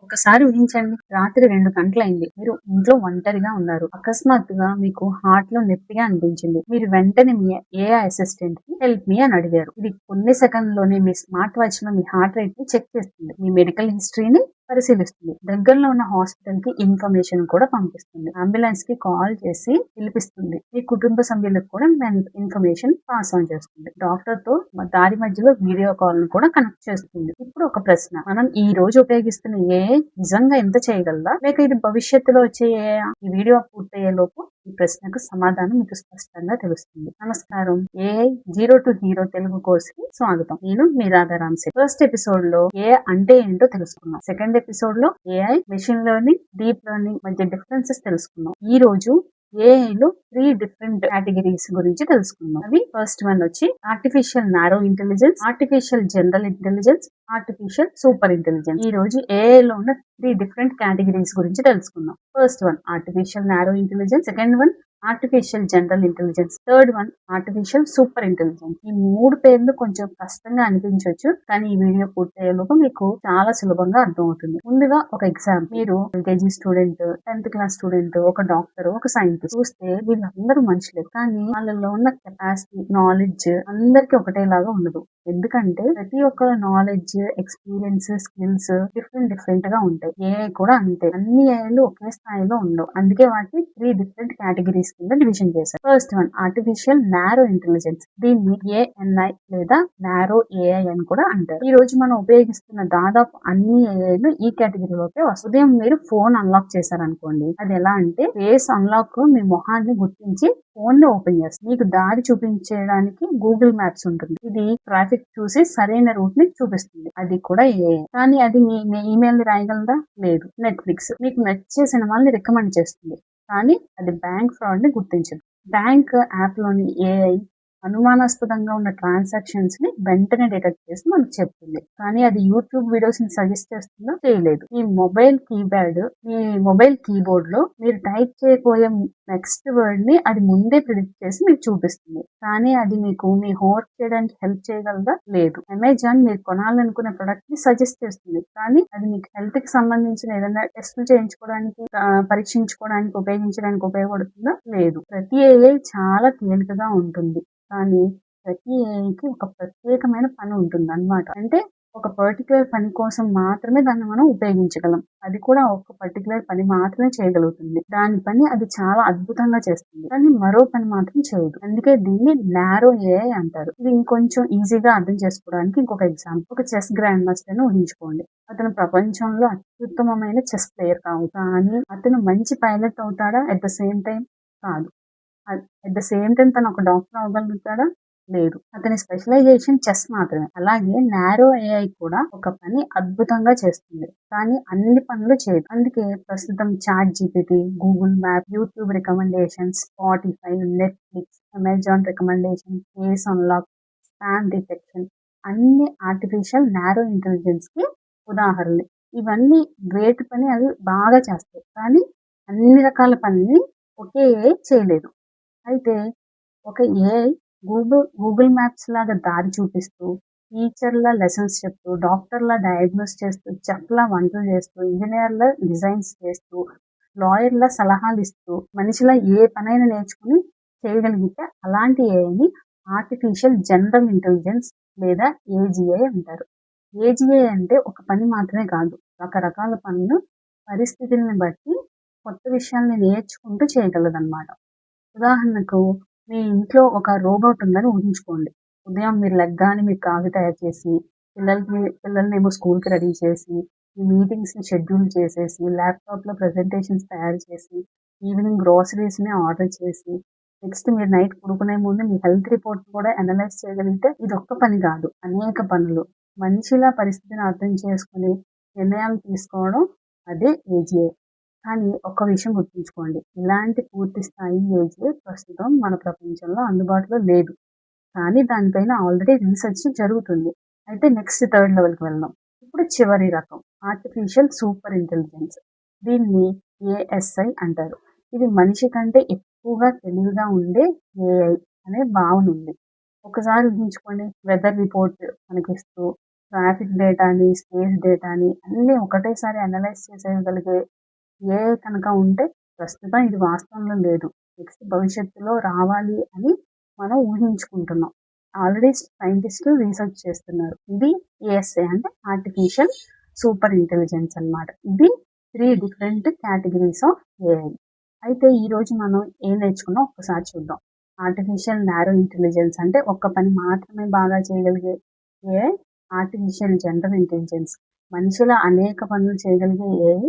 ఒకసారి ఊహించండి, రాత్రి 2 గంటలయింది. మీరు ఇంట్లో ఒంటరిగా ఉన్నారు. అకస్మాత్తుగా మీకు హార్ట్‌లో నొప్పిగా అనిపించింది. మీరు వెంటనే మీ ఏఐ అసిస్టెంట్‌కి హెల్ప్ మీ అని అడిగారు. ఇది కొన్ని సెకన్లలోనే మీ స్మార్ట్ వాచ్‌లో మీ హార్ట్ రేట్‌ని చెక్ చేస్తుంది. మీ మెడికల్ హిస్టరీని పరిశీలిస్తుంది. దగ్గరలో ఉన్న హాస్పిటల్‌కి ఇన్ఫర్మేషన్ కూడా పంపిస్తుంది. అంబులెన్స్‌కి కాల్ చేసి పిలిపిస్తుంది. మీ కుటుంబ సభ్యులకు కూడా ఇన్ఫర్మేషన్ పాస్ ఆన్ చేస్తుంది. డాక్టర్‌తో దారి మధ్యలో వీడియో కాల్‌ను కూడా కనెక్ట్ చేస్తుంది. ఇప్పుడు ఒక ప్రశ్న, మనం ఈ రోజు ఉపయోగిస్తున్న ఏఐ నిజంగా ఎంత చేయగలదా, లేక ఇది భవిష్యత్తులో వచ్చే ఏఐ? ఈ వీడియో పూర్తయ్యే లోపు ఈ ప్రశ్నకు సమాధానం మీకు స్పష్టంగా తెలుస్తుంది. నమస్కారం, AI zero to hero Telugu course కి స్వాగతం. నేను మీ రాధారాంశి. ఫస్ట్ ఎపిసోడ్ లో ఏఐ అంటే ఏంటో తెలుసుకున్నాం. సెకండ్ ఎపిసోడ్ లో AI, machine learning, deep learning మధ్య డిఫరెన్సెస్ తెలుసుకున్నాం. ఈ రోజు ఏఐ లో 3 డిఫరెంట్ కేటగిరీస్ గురించి తెలుసుకుందాం. అవి ఫస్ట్ వన్ వచ్చి artificial narrow intelligence, artificial general intelligence, artificial super intelligence. ఈ రోజు ఏఐ లో ఉన్న 3 డిఫరెంట్ కేటగిరీస్ గురించి తెలుసుకుందాం. First one artificial narrow intelligence, second one artificial general intelligence, third one artificial super intelligence. ఈ 3 పేర్లు కొంచెం కష్టంగా అనిపించవచ్చు, కానీ ఈ వీడియో పూర్తయ్యేలోపు మీకు చాలా సులభంగా అర్థమవుతుంది. ముందుగా ఒక ఎగ్జాంపుల్, మీరు LKG student, 10th class student, ఒక డాక్టర్, ఒక సైంటిస్ట్ చూస్తే వీళ్ళందరూ మనుషులే, కానీ వాళ్ళలో ఉన్న కెపాసిటీ, నాలెడ్జ్ అందరికి ఒకటేలాగా ఉండదు. ఎందుకంటే ప్రతి ఒక్కరి నాలెడ్జ్, ఎక్స్పీరియన్స్, స్కిల్స్ డిఫరెంట్ గా ఉంటాయి. ఏఐ కూడా అంతే. అన్ని ఏఐలు ఒకే స్థాయిలో ఉండవు. అందుకే వాటిని 3 డిఫరెంట్ కేటగిరీస్ కింద డివిజన్ చేశారు. First one artificial narrow intelligence. దీన్ని ఏఎన్ఐ లేదా నారో ఏఐ అని కూడా అంటారు. ఈ రోజు మనం ఉపయోగిస్తున్న దాదాపు అన్ని ఏఐలు ఈ కేటగిరీలోకే వస్తాయి. ఉదయం మీరు ఫోన్ అన్లాక్ చేశారనుకోండి, అది ఎలా అంటే ఫేస్ అన్లాక్ మీ మొహాన్ని గుర్తించి ఫోన్ ని ఓపెన్ చేస్తుంది. మీకు దారి చూపించడానికి గూగుల్ మ్యాప్స్ ఉంటుంది. ఇది ట్రాఫిక్ చూసి సరైన రూట్ ని చూపిస్తుంది. అది కూడా ఏఐ. కానీ అది మీ ఈమెయిల్ ని రాయగలదా? లేదు. నెట్ఫ్లిక్స్ మీకు నచ్చే సినిమాల్ని రికమెండ్ చేస్తుంది, కానీ అది బ్యాంక్ ఫ్రాడ్ ని గుర్తించదు. బ్యాంక్ యాప్ లోని ఏఐ అనుమానాస్పదంగా ఉన్న ట్రాన్సాక్షన్స్ ని వెంటనే డిటెక్ట్ చేసి మనకు చెప్తుంది, కానీ అది యూట్యూబ్ వీడియోస్ ని సజెస్ట్ చేస్తుందో చేయలేదు. మీ మొబైల్ కీబోర్డ్ లో మీరు టైప్ చేయబోయే నెక్స్ట్ వర్డ్ ని అది ముందే ప్రిడిక్ట్ చేసి మీకు చూపిస్తుంది, కానీ అది మీకు మీ హోంవర్క్ చేయడానికి హెల్ప్ చేయగలదా? లేదు. అమెజాన్ మీరు కొనాలనుకునే ప్రొడక్ట్ ని సజెస్ట్ చేస్తుంది, కానీ అది మీకు హెల్త్ కి సంబంధించిన ఏదైనా టెస్టులు చేయించుకోవడానికి, పరీక్షించుకోవడానికి, ఉపయోగించడానికి ఉపయోగపడుతుందా? లేదు. ప్రతి ఏఐ చాలా తేలికగా ఉంటుంది, కానీ ప్రతి ఏఐకి ఒక ప్రత్యేకమైన పని ఉంటుంది అన్నమాట. అంటే ఒక పర్టికులర్ పని కోసం మాత్రమే దాన్ని మనం ఉపయోగించగలం. అది కూడా ఒక పర్టికులర్ పని మాత్రమే చేయగలుగుతుంది. దాని పని అది చాలా అద్భుతంగా చేస్తుంది, కానీ మరో పని మాత్రం చేయదు. అందుకే దీన్ని నారో ఏఐ అంటారు. ఇది ఇంకొంచెం ఈజీగా అర్థం చేసుకోవడానికి ఇంకొక ఎగ్జాంపుల్, ఒక చెస్ గ్రాండ్ మాస్టర్ ని ఊహించుకోండి. అతను ప్రపంచంలో అత్యుత్తమమైన చెస్ ప్లేయర్ కావచ్చు, కానీ అతను మంచి పైలట్ అవుతాడా? అట్ ద సేమ్ టైం కాదు. అట్ ద సేమ్ టైం తను ఒక డాక్టర్ అవ్వగలుగుతాడా? లేదు. అతని స్పెషలైజేషన్ చెస్ మాత్రమే. అలాగే నారో ఏఐ కూడా ఒక పని అద్భుతంగా చేస్తుంది, కానీ అన్ని పనులు చేయదు. అందుకే ప్రస్తుతం Chat GPT, Google map, YouTube recommendations, Spotify, Netflix, Amazon recommendation, face unlock, spam detection అన్ని ఆర్టిఫిషియల్ నారో ఇంటెలిజెన్స్ కి ఉదాహరణలు. ఇవన్నీ వేటి పని అవి బాగా చేస్తాయి, కానీ అన్ని రకాల పనిని ఒకే ఏఐ చేయలేదు. అయితే ఒక ఏఐ గూగుల్ మ్యాప్స్ లాగా దారి చూపిస్తూ, టీచర్‌లా లెసన్స్ చెప్తూ, డాక్టర్‌లా డయాగ్నోస్ చేస్తూ, చెఫ్‌లా వంటలు చేస్తూ, ఇంజినీర్‌లా డిజైన్స్ చేస్తూ, లాయర్‌లా సలహాలు ఇస్తూ, మనిషిలా ఏ పనైనా నేర్చుకుని చేయగలిగితే అలాంటి ఏఐని ఆర్టిఫిషియల్ జనరల్ ఇంటెలిజెన్స్ లేదా ఏజీఐ అంటారు. ఏజీఐ అంటే ఒక పని మాత్రమే కాదు, రకరకాల పనులు పరిస్థితులను బట్టి కొత్త విషయాల్ని నేర్చుకుంటూ చేయగలదన్నమాట. ఉదాహరణకు, మీ ఇంట్లో ఒక రోబోట్ ఉందని ఊహించుకోండి. ఉదయం మీరు లెగ్గానే మీరు కాఫీ తయారు చేసి, పిల్లల్నేమో స్కూల్‌కి రెడీ చేసి, మీ మీటింగ్స్‌ని షెడ్యూల్ చేసేసి, ల్యాప్‌టాప్‌లో ప్రెజెంటేషన్స్ తయారు చేసి, ఈవినింగ్ గ్రోసరీస్‌ని ఆర్డర్ చేసి, నెక్స్ట్ మీరు నైట్ పడుకునే ముందు మీ హెల్త్ రిపోర్ట్ కూడా అనలైజ్ చేయగలిగితే ఇదొక్క పని కాదు, అనేక పనులు. మనిషిలా పరిస్థితిని అర్థం చేసుకొని నిర్ణయాలు తీసుకోవడం, అదే ఏజీఐ. కానీ ఒక్క విషయం గుర్తుంచుకోండి, ఇలాంటి పూర్తి స్థాయి ఏజీఐ ప్రస్తుతం మన ప్రపంచంలో అందుబాటులో లేదు, కానీ దానిపైన ఆల్రెడీ రీసెర్చ్ జరుగుతుంది. అయితే నెక్స్ట్ థర్డ్ లెవెల్కి వెళ్దాం. ఇప్పుడు చివరి రకం ఆర్టిఫిషియల్ సూపర్ ఇంటెలిజెన్స్. దీన్ని ఏఎస్ఐ అంటారు. ఇది మనిషి కంటే ఎక్కువగా తెలివిగా ఉండే ఏఐ అనే భావన ఉంది. ఒకసారి ఊహించుకోండి, వెదర్ రిపోర్ట్ మనకిస్తూ, ట్రాఫిక్ డేటాని, స్పేస్ డేటాని అన్నీ ఒకటేసారి అనలైజ్ చేసేయగలిగే ఏఐ కనుక ఉంటే ప్రస్తుతం ఇది వాస్తవంలో లేదు. నెక్స్ట్ భవిష్యత్తులో రావాలి అని మనం ఊహించుకుంటున్నాం. ఆల్రెడీ సైంటిస్టులు రీసెర్చ్ చేస్తున్నారు. ఇది ఏఎస్ఏ అంటే ఆర్టిఫిషియల్ సూపర్ ఇంటెలిజెన్స్ అన్నమాట. ఇది 3 డిఫరెంట్ కేటగిరీస్ ఆఫ్ ఏఐ. అయితే ఈరోజు మనం ఏం నేర్చుకున్నాం ఒక్కసారి చూద్దాం. ఆర్టిఫిషియల్ నారో ఇంటెలిజెన్స్ అంటే ఒక్క పని మాత్రమే బాగా చేయగలిగే ఏఐ. ఆర్టిఫిషియల్ జనరల్ ఇంటెలిజెన్స్ మనిషిలా అనేక పనులు చేయగలిగే ఏఐ.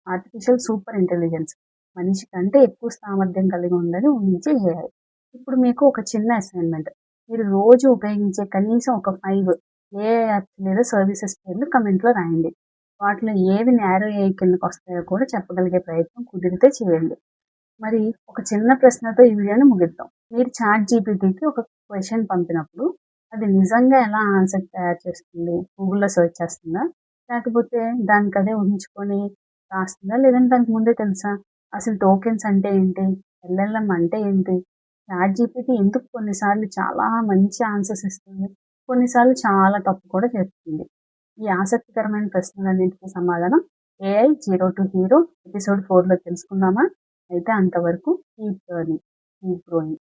ఆర్టిఫిషియల్ సూపర్ ఇంటెలిజెన్స్ మనిషి కంటే ఎక్కువ సామర్థ్యం కలిగి ఉందని ఊహించే ఏఐ. ఇప్పుడు మీకు ఒక చిన్న అసైన్మెంట్. మీరు రోజు ఉపయోగించే కనీసం ఒక 5 ఏఐ యాప్స్ లేదా సర్వీసెస్ పేర్లు కమెంట్లో రాయండి. వాటిలో ఏవి నారో ఏఐ కిందకు వస్తాయో కూడా చెప్పగలిగే ప్రయత్నం కుదిరితే చేయండి. మరి ఒక చిన్న ప్రశ్నతో ఈ వీడియోని ముగిద్దాం. మీరు చాట్ జీపీటీకి ఒక క్వశ్చన్ పంపినప్పుడు అది నిజంగా ఎలా ఆన్సర్ తయారు చేస్తుంది? గూగుల్‌లో సెర్చ్ చేస్తుందా? లేకపోతే దానికి అదే ఊహించుకొని రాస్తుందా? లేదంటే దానికి ముందే తెలుసా? అసలు టోకెన్స్ అంటే ఏంటి? ఎల్ఎల్ఎం అంటే ఏంటి? చాట్ జీపీటీ ఎందుకు కొన్నిసార్లు చాలా మంచి ఆన్సర్స్ ఇస్తుంది? కొన్నిసార్లు చాలా తప్పు కూడా చెప్తుంది. ఈ ఆసక్తికరమైన ప్రశ్నలన్నింటికి సమాధానం AI zero to hero episode 4లో తెలుసుకుందామా? అయితే అంతవరకు కీప్ లెర్నింగ్, కీప్ గ్రోయింగ్.